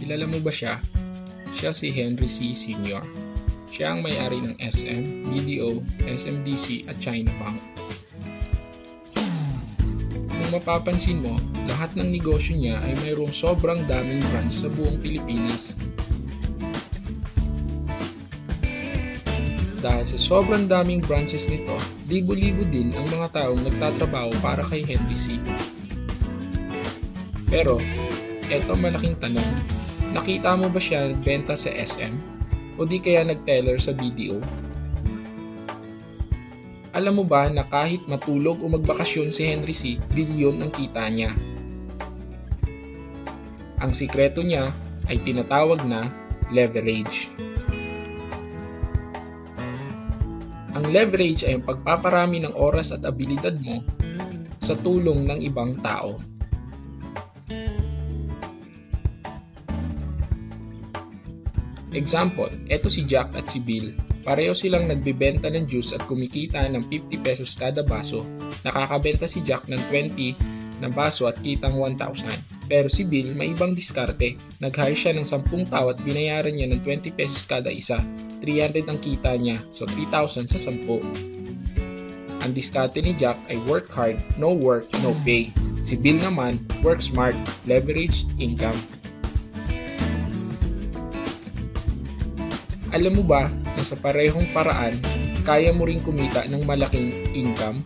Kilala mo ba siya? Siya si Henry C. Sr. Siya ang may-ari ng SM, BDO, SMDC at China Bank. Kung mapapansin mo, lahat ng negosyo niya ay mayroong sobrang daming branch sa buong Pilipinas. Dahil sa sobrang daming branches nito, libo-libo din ang mga taong nagtatrabaho para kay Henry C. Pero, eto malaking tanong, nakita mo ba siya nagbenta sa SM? O di kaya nag-teller sa BDO? Alam mo ba na kahit matulog o magbakasyon si Henry C, bilyon ang kita niya? Ang sikreto niya ay tinatawag na leverage. Ang leverage ay ang pagpaparami ng oras at abilidad mo sa tulong ng ibang tao. Example, eto si Jack at si Bill. Pareho silang nagbebenta ng juice at kumikita ng 50 pesos kada baso. Nakakabenta si Jack ng 20 na baso at kitang 1,000. Pero si Bill may ibang diskarte. Nag-hire siya ng 10 tao at binayaran niya ng 20 pesos kada isa. 300 ang kita niya, so 3,000 sa 10. Ang diskarte ni Jack ay work hard, no work, no pay. Si Bill naman, work smart, leverage, income. Alam mo ba na sa parehong paraan, kaya mo ring kumita ng malaking income?